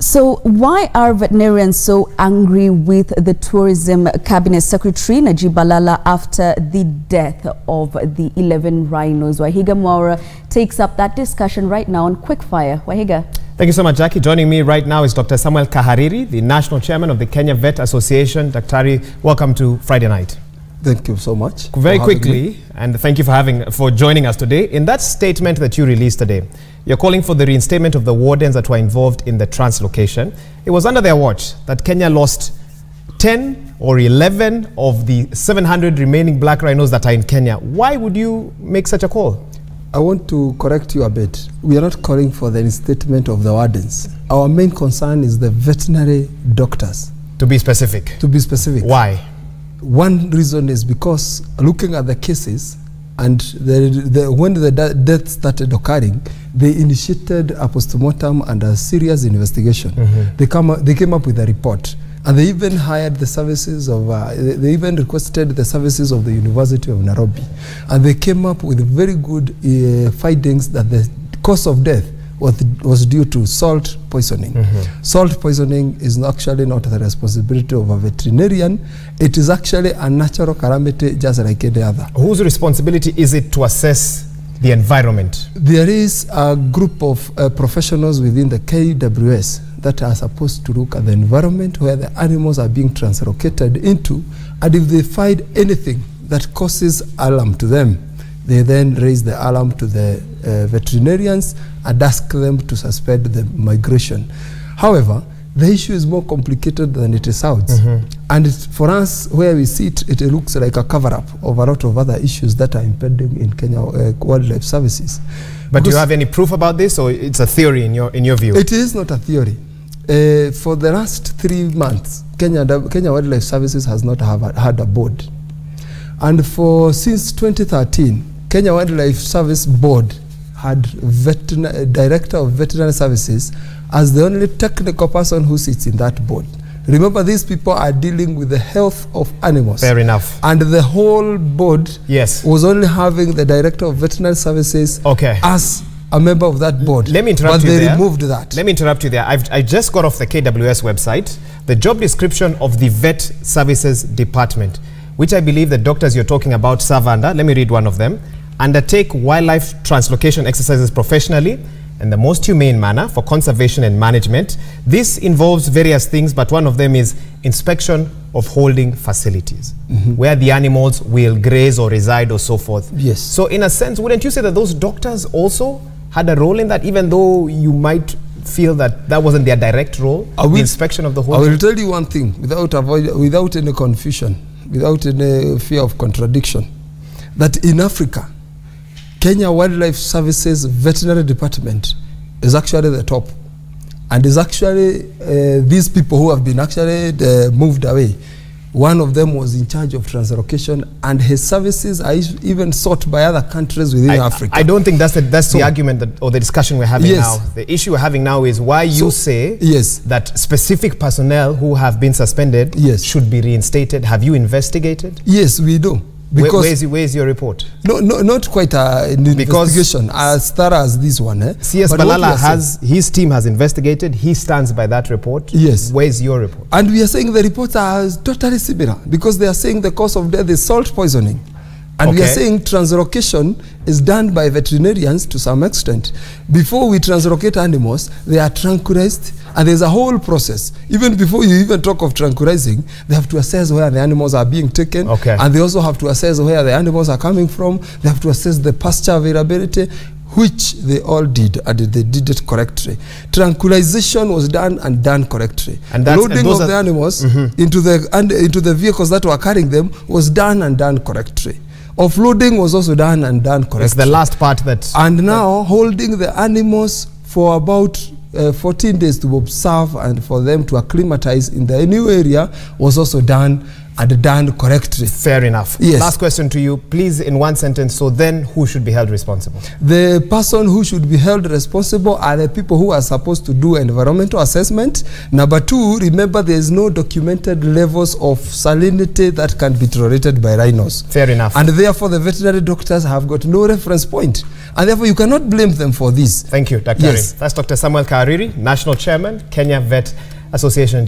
So why are veterinarians so angry with the Tourism Cabinet Secretary Najib Balala after the death of the 11 rhinos? Wahiga Mwaura takes up that discussion right now on Quickfire. Wahiga. Thank you so much, Jackie. Joining me right now is Dr. Samuel Kahariri, the National Chairman of the Kenya Vet Association. Daktari, welcome to Friday Night. Thank you so much. Very quickly, and thank you for joining us today. In that statement that you released today, you're calling for the reinstatement of the wardens that were involved in the translocation. It was under their watch that Kenya lost 10 or 11 of the 700 remaining black rhinos that are in Kenya. Why would you make such a call? I want to correct you a bit. We are not calling for the reinstatement of the wardens. Our main concern is the veterinary doctors. To be specific. To be specific. Why? One reason is because looking at the cases and when the death started occurring, they initiated a postmortem and a serious investigation. They came up with a report, and they even hired the services of, they even requested the services of the University of Nairobi, and they came up with very good findings that the cause of death was due to salt poisoning. Salt poisoning is actually not the responsibility of a veterinarian. It is actually a natural calamity just like any other. Whose responsibility is it to assess the environment? There is a group of professionals within the KWS that are supposed to look at the environment where the animals are being translocated into, and if they find anything that causes alarm to them, they then raise the alarm to the veterinarians and ask them to suspend the migration. However, the issue is more complicated than it sounds. And for us, where we sit, it looks like a cover-up of a lot of other issues that are impending in Kenya Wildlife Services. But do you have any proof about this, or it's a theory in your view? It is not a theory. For the last 3 months, Kenya Wildlife Services has not had a board. And since 2013, Kenya Wildlife Service Board had Director of Veterinary Services as the only technical person who sits in that board. Remember, these people are dealing with the health of animals. Fair enough. And the whole board was only having the Director of Veterinary Services as a member of that board. Let me interrupt you there. But they removed that. Let me interrupt you there. I just got off the KWS website the job description of the Vet Services Department, which I believe the doctors you're talking about serve under. Let me read one of them. Undertake wildlife translocation exercises professionally in the most humane manner for conservation and management. This involves various things, but one of them is inspection of holding facilities, where the animals will graze or reside or so forth. Yes. So in a sense, wouldn't you say that those doctors also had a role in that, even though you might feel that that wasn't their direct role, the inspection of the holding? I will tell you one thing, without any confusion, without any fear of contradiction, that in Africa, Kenya Wildlife Services Veterinary Department is actually the top, and is actually these people who have been actually moved away. One of them was in charge of translocation, and his services are even sought by other countries within Africa. I don't think that's the argument or the discussion we're having now. The issue we're having now is why you say that specific personnel who have been suspended should be reinstated. Have you investigated? Yes, we do. Because where's your report? No, not quite an investigation as thorough as this one. CS Balala his team has investigated. He stands by that report. Yes. Where's your report? And we are saying the reports are totally similar, because they are saying the cause of death is salt poisoning. And we are saying translocation is done by veterinarians to some extent. Before we translocate animals, they are tranquilized, and there's a whole process. Even before you even talk of tranquilizing, they have to assess where the animals are being taken, and they also have to assess where the animals are coming from. They have to assess the pasture availability, which they all did, and they did it correctly. Tranquilization was done and done correctly. And loading of the animals into the vehicles that were carrying them was done and done correctly. Offloading was also done and done correctly. It's the last part that... And now holding the animals for about 14 days to observe and for them to acclimatize in the new area was also done and done correctly. Fair enough. Yes. Last question to you, please, in one sentence. So then, who should be held responsible? The person who should be held responsible are the people who are supposed to do environmental assessment. Number two, remember there is no documented levels of salinity that can be tolerated by rhinos. Fair enough. And therefore, the veterinary doctors have got no reference point. And therefore, you cannot blame them for this. Thank you, Dr. Yes. That's Dr. Samuel Kariri, National Chairman, Kenya Vet Association.